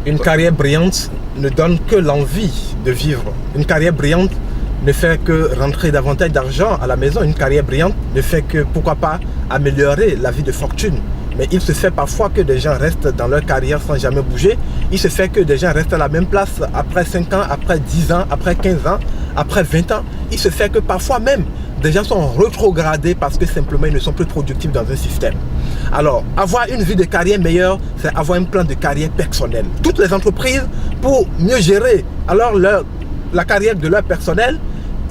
Une carrière brillante ne donne que l'envie de vivre. Une carrière brillante ne fait que rentrer davantage d'argent à la maison. Une carrière brillante ne fait que, pourquoi pas, améliorer la vie de fortune. Mais il se fait parfois que des gens restent dans leur carrière sans jamais bouger. Il se fait que des gens restent à la même place après 5 ans, après 10 ans, après 15 ans, après 20 ans. Il se fait que parfois même, des gens sont rétrogradés parce que simplement ils ne sont plus productifs dans un système. Alors, avoir une vie de carrière meilleure, c'est avoir un plan de carrière personnel. Toutes les entreprises, pour mieux gérer alors la carrière de leur personnel,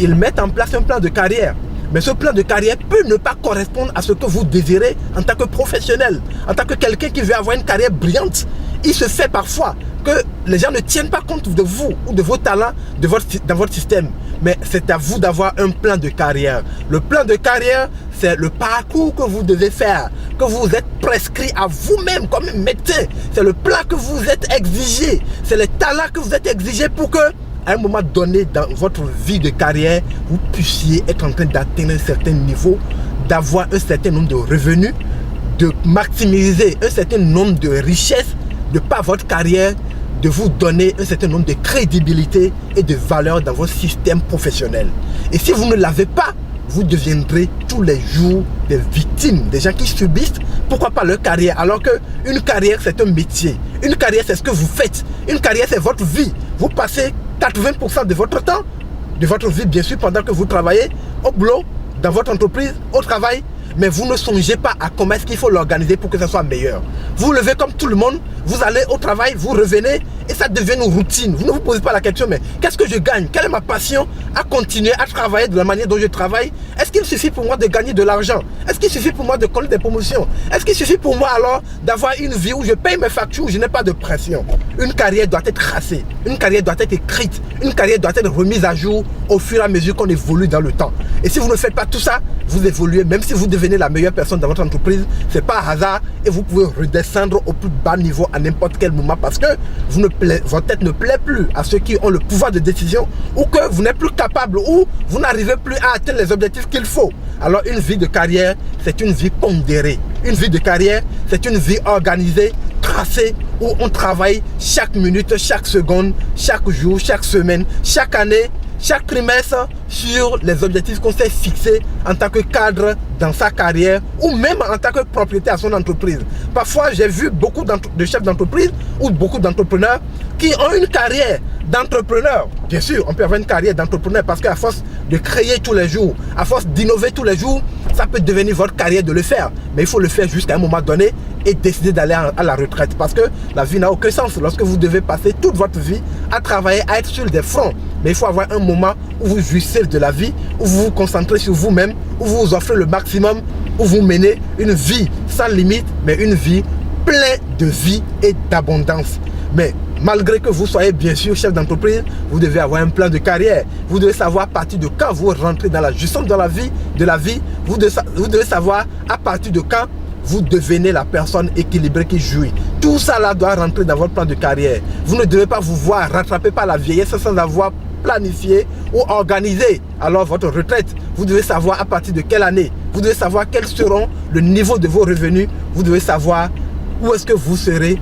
ils mettent en place un plan de carrière. Mais ce plan de carrière peut ne pas correspondre à ce que vous désirez en tant que professionnel, en tant que quelqu'un qui veut avoir une carrière brillante. Il se fait parfois que les gens ne tiennent pas compte de vous ou de vos talents dans votre système. Mais c'est à vous d'avoir un plan de carrière. Le plan de carrière, c'est le parcours que vous devez faire, que vous êtes prescrit à vous-même comme médecin. C'est le plan que vous êtes exigé. C'est les talents que vous êtes exigés pour que, à un moment donné dans votre vie de carrière, vous puissiez être en train d'atteindre un certain niveau, d'avoir un certain nombre de revenus, de maximiser un certain nombre de richesses, de par votre carrière, de vous donner un certain nombre de crédibilité et de valeur dans votre système professionnel. Et si vous ne l'avez pas, vous deviendrez tous les jours des victimes, des gens qui subissent, pourquoi pas leur carrière, alors qu'une carrière c'est un métier, une carrière c'est ce que vous faites, une carrière c'est votre vie. Vous passez 80% de votre temps, de votre vie bien sûr, pendant que vous travaillez au boulot, dans votre entreprise, au travail, mais vous ne songez pas à comment est-ce qu'il faut l'organiser pour que ça soit meilleur. Vous levez comme tout le monde, vous allez au travail, vous revenez et ça devient une routine. Vous ne vous posez pas la question, mais qu'est-ce que je gagne? Quelle est ma passion à continuer à travailler de la manière dont je travaille? Est-ce qu'il suffit pour moi de gagner de l'argent? Est-ce qu'il suffit pour moi de connaître des promotions? Est-ce qu'il suffit pour moi alors d'avoir une vie où je paye mes factures, où je n'ai pas de pression? Une carrière doit être tracée, une carrière doit être écrite, une carrière doit être remise à jour au fur et à mesure qu'on évolue dans le temps. Et si vous ne faites pas tout ça, vous évoluez, même si vous devenez la meilleure personne dans votre entreprise, c'est pas hasard et vous pouvez redescendre au plus bas niveau à n'importe quel moment parce que votre tête ne plaît plus à ceux qui ont le pouvoir de décision ou que vous n'êtes plus capable ou vous n'arrivez plus à atteindre les objectifs qu'il faut. Alors une vie de carrière, c'est une vie pondérée. Une vie de carrière, c'est une vie organisée, tracée, où on travaille chaque minute, chaque seconde, chaque jour, chaque semaine, chaque année, chaque trimestre sur les objectifs qu'on s'est fixés en tant que cadre dans sa carrière ou même en tant que propriétaire à son entreprise. Parfois, j'ai vu beaucoup de chefs d'entreprise ou beaucoup d'entrepreneurs qui ont une carrière d'entrepreneur. Bien sûr, on peut avoir une carrière d'entrepreneur parce qu'à force de créer tous les jours, à force d'innover tous les jours, ça peut devenir votre carrière de le faire. Mais il faut le faire jusqu'à un moment donné et décider d'aller à la retraite parce que la vie n'a aucun sens lorsque vous devez passer toute votre vie à travailler, à être sur des fronts. Mais il faut avoir un moment où vous jouissez de la vie, où vous vous concentrez sur vous-même, où vous vous offrez le maximum, où vous menez une vie sans limite, mais une vie pleine de vie et d'abondance. Mais malgré que vous soyez bien sûr chef d'entreprise, vous devez avoir un plan de carrière. Vous devez savoir à partir de quand vous rentrez dans la gestion de la vie. Vous devez savoir à partir de quand vous devenez la personne équilibrée qui jouit. Tout ça là doit rentrer dans votre plan de carrière. Vous ne devez pas vous voir rattrapé par la vieillesse sans avoir planifié ou organisé alors votre retraite. Vous devez savoir à partir de quelle année. Vous devez savoir quels seront le niveau de vos revenus. Vous devez savoir où est-ce que vous serez,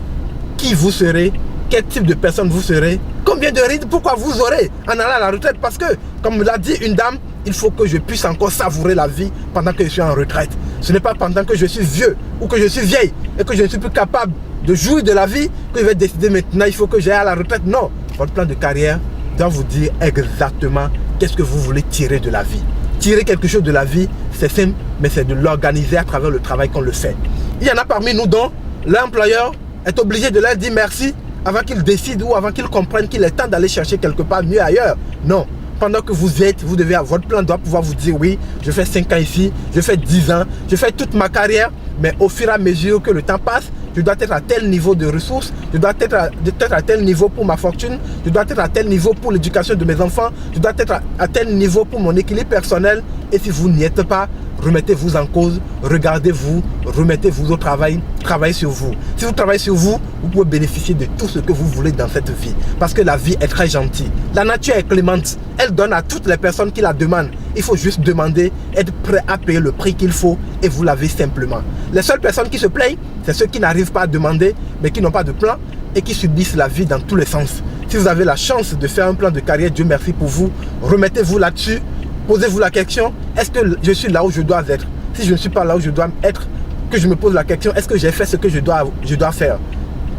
qui vous serez, quel type de personne vous serez, combien de rides, pourquoi vous aurez en allant à la retraite. Parce que, comme l'a dit une dame, il faut que je puisse encore savourer la vie pendant que je suis en retraite. Ce n'est pas pendant que je suis vieux ou que je suis vieille et que je ne suis plus capable de jouir de la vie que je vais décider maintenant, il faut que j'aille à la retraite. Non, votre plan de carrière doit vous dire exactement qu'est-ce que vous voulez tirer de la vie. Tirer quelque chose de la vie, c'est simple, mais c'est de l'organiser à travers le travail qu'on le fait. Il y en a parmi nous dont l'employeur est obligé de leur dire merci avant qu'ils décident ou avant qu'ils comprennent qu'il est temps d'aller chercher quelque part mieux ailleurs. Non. Pendant que vous êtes, vous devez avoir votre plan doit pouvoir vous dire oui, je fais 5 ans ici, je fais 10 ans, je fais toute ma carrière, mais au fur et à mesure que le temps passe, je dois être à tel niveau de ressources, je dois être à tel niveau pour ma fortune, je dois être à tel niveau pour l'éducation de mes enfants, je dois être à tel niveau pour mon équilibre personnel. Et si vous n'y êtes pas, remettez-vous en cause, regardez-vous, remettez-vous au travail, travaillez sur vous. Si vous travaillez sur vous, vous pouvez bénéficier de tout ce que vous voulez dans cette vie. Parce que la vie est très gentille. La nature est clémente. Elle donne à toutes les personnes qui la demandent. Il faut juste demander, être prêt à payer le prix qu'il faut et vous l'avez simplement. Les seules personnes qui se plaignent, c'est ceux qui n'arrivent pas à demander, mais qui n'ont pas de plan, et qui subissent la vie dans tous les sens. Si vous avez la chance de faire un plan de carrière, Dieu merci pour vous, remettez-vous là-dessus, posez-vous la question, est-ce que je suis là où je dois être? Si je ne suis pas là où je dois être, que je me pose la question, est-ce que j'ai fait ce que je dois faire?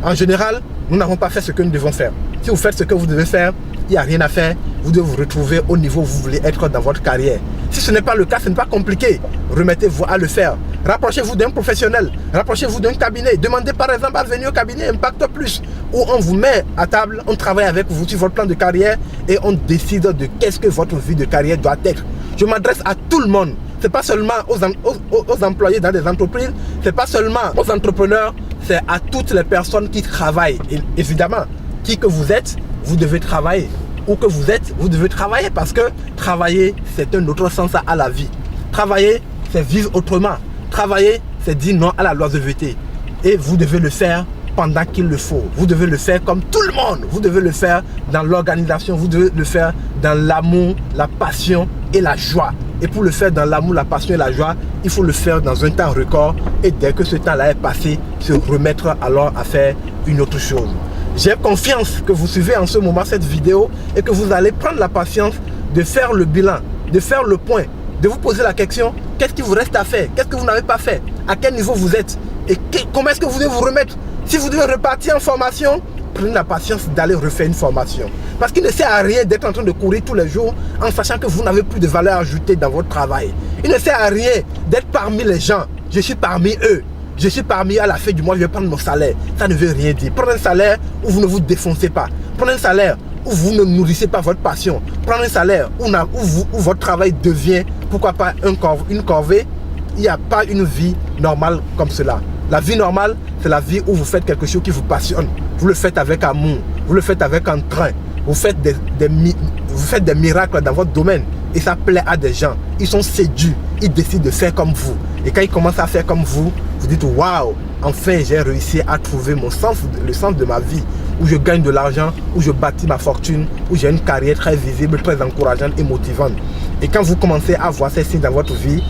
En général, nous n'avons pas fait ce que nous devons faire. Si vous faites ce que vous devez faire, il n'y a rien à faire, vous devez vous retrouver au niveau où vous voulez être dans votre carrière. Si ce n'est pas le cas, ce n'est pas compliqué. Remettez-vous à le faire. Rapprochez-vous d'un professionnel, rapprochez-vous d'un cabinet. Demandez par exemple à venir au cabinet Impact Plus, où on vous met à table, on travaille avec vous sur votre plan de carrière et on décide de qu'est-ce que votre vie de carrière doit être. Je m'adresse à tout le monde. Ce n'est pas seulement aux employés dans des entreprises, ce n'est pas seulement aux entrepreneurs, c'est à toutes les personnes qui travaillent. Et évidemment, qui que vous êtes, vous devez travailler. Où que vous êtes, vous devez travailler parce que travailler, c'est un autre sens à la vie. Travailler, c'est vivre autrement. Travailler, c'est dire non à la loisireté. Et vous devez le faire pendant qu'il le faut. Vous devez le faire comme tout le monde. Vous devez le faire dans l'organisation. Vous devez le faire dans l'amour, la passion et la joie. Et pour le faire dans l'amour, la passion et la joie, il faut le faire dans un temps record. Et dès que ce temps-là est passé, se remettre alors à faire une autre chose. J'ai confiance que vous suivez en ce moment cette vidéo et que vous allez prendre la patience de faire le bilan, de faire le point, de vous poser la question, qu'est-ce qui vous reste à faire? Qu'est-ce que vous n'avez pas fait? À quel niveau vous êtes? Et comment est-ce que vous devez vous remettre? Si vous devez repartir en formation, prenez la patience d'aller refaire une formation. Parce qu'il ne sert à rien d'être en train de courir tous les jours en sachant que vous n'avez plus de valeur ajoutée dans votre travail. Il ne sert à rien d'être parmi les gens. Je suis parmi eux. Je suis parmi eux, à la fin du mois, je vais prendre mon salaire. Ça ne veut rien dire. Prenez un salaire où vous ne vous défoncez pas. Prenez un salaire où vous ne nourrissez pas votre passion. Prenez un salaire où votre travail devient, pourquoi pas, une corvée. Il n'y a pas une vie normale comme cela. La vie normale, c'est la vie où vous faites quelque chose qui vous passionne. Vous le faites avec amour. Vous le faites avec entrain. Vous faites des miracles dans votre domaine. Et ça plaît à des gens. Ils sont séduits. Ils décident de faire comme vous. Et quand ils commencent à faire comme vous, vous dites waouh, enfin j'ai réussi à trouver le sens de ma vie, où je gagne de l'argent, où je bâtis ma fortune, où j'ai une carrière très visible, très encourageante et motivante. Et quand vous commencez à voir ces signes dans votre vie,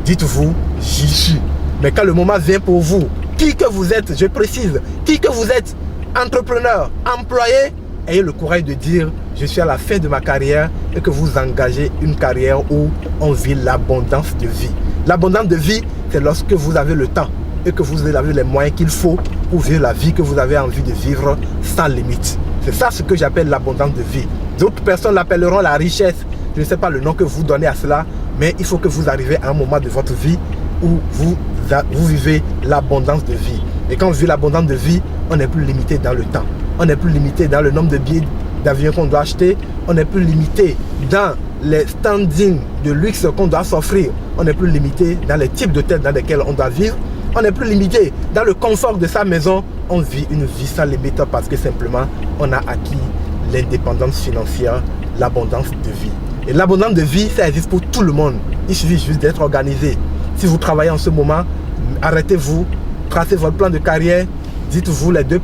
dites-vous j'y suis. Mais quand le moment vient pour vous, qui que vous êtes, je précise, qui que vous êtes, entrepreneur, employé, ayez le courage de dire je suis à la fin de ma carrière et que vous engagez une carrière où on vit l'abondance de vie. L'abondance de vie, c'est lorsque vous avez le temps et que vous avez les moyens qu'il faut pour vivre la vie que vous avez envie de vivre sans limite. C'est ça ce que j'appelle l'abondance de vie. D'autres personnes l'appelleront la richesse. Je ne sais pas le nom que vous donnez à cela, mais il faut que vous arrivez à un moment de votre vie où vous vivez l'abondance de vie. Et quand on vit l'abondance de vie, on n'est plus limité dans le temps. On n'est plus limité dans le nombre de billets d'avion qu'on doit acheter. On n'est plus limité dans les standings de luxe qu'on doit s'offrir. On n'est plus limité dans les types d'hôtels dans lesquels on doit vivre. On n'est plus limité dans le confort de sa maison. On vit une vie sans limite parce que simplement on a acquis l'indépendance financière, l'abondance de vie. Et l'abondance de vie, ça existe pour tout le monde. Il suffit juste d'être organisé. Si vous travaillez en ce moment, arrêtez-vous, tracez votre plan de carrière. Dites-vous les deux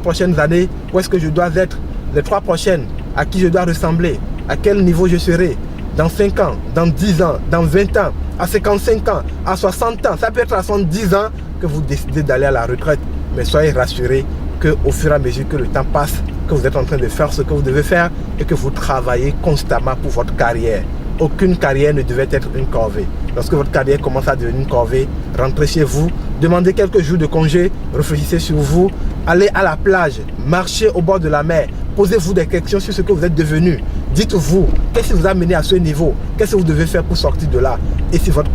prochaines années, où est-ce que je dois être? Les 3 prochaines, à qui je dois ressembler? À quel niveau je serai? Dans 5 ans, dans 10 ans, dans 20 ans, à 55 ans, à 60 ans, ça peut être à 70 ans que vous décidez d'aller à la retraite. Mais soyez rassurés qu'au fur et à mesure que le temps passe, que vous êtes en train de faire ce que vous devez faire et que vous travaillez constamment pour votre carrière. Aucune carrière ne devait être une corvée. Lorsque votre carrière commence à devenir une corvée, rentrez chez vous, demandez quelques jours de congé, réfléchissez sur vous, allez à la plage, marchez au bord de la mer, posez-vous des questions sur ce que vous êtes devenu. Dites-vous, qu'est-ce qui vous a mené à ce niveau? Qu'est-ce que vous devez faire pour sortir de là? Et si votre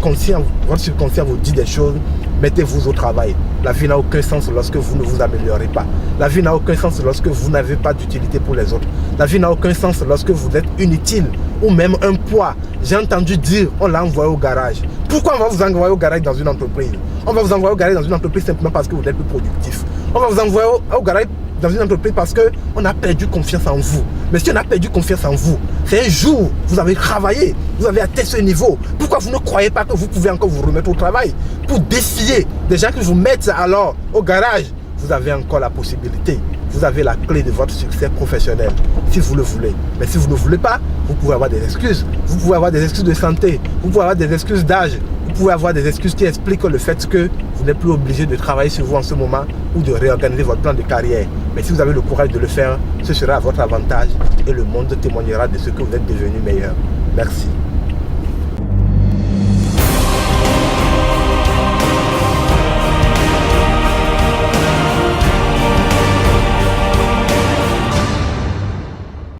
subconscient vous dit des choses, mettez-vous au travail. La vie n'a aucun sens lorsque vous ne vous améliorez pas. La vie n'a aucun sens lorsque vous n'avez pas d'utilité pour les autres. La vie n'a aucun sens lorsque vous êtes inutile ou même un poids. J'ai entendu dire, on l'a envoyé au garage. Pourquoi on va vous envoyer au garage dans une entreprise? On va vous envoyer au garage dans une entreprise simplement parce que vous êtes plus productif. On va vous envoyer au garage dans une entreprise parce qu'on a perdu confiance en vous. Mais si on a perdu confiance en vous, c'est un jour, vous avez travaillé, vous avez atteint ce niveau. Pourquoi vous ne croyez pas que vous pouvez encore vous remettre au travail? Pour défier des gens qui vous mettent alors au garage, vous avez encore la possibilité. Vous avez la clé de votre succès professionnel, si vous le voulez. Mais si vous ne voulez pas, vous pouvez avoir des excuses. Vous pouvez avoir des excuses de santé, vous pouvez avoir des excuses d'âge, vous pouvez avoir des excuses qui expliquent le fait que vous n'êtes plus obligé de travailler sur vous en ce moment ou de réorganiser votre plan de carrière. Mais si vous avez le courage de le faire, ce sera à votre avantage et le monde témoignera de ce que vous êtes devenu meilleur. Merci.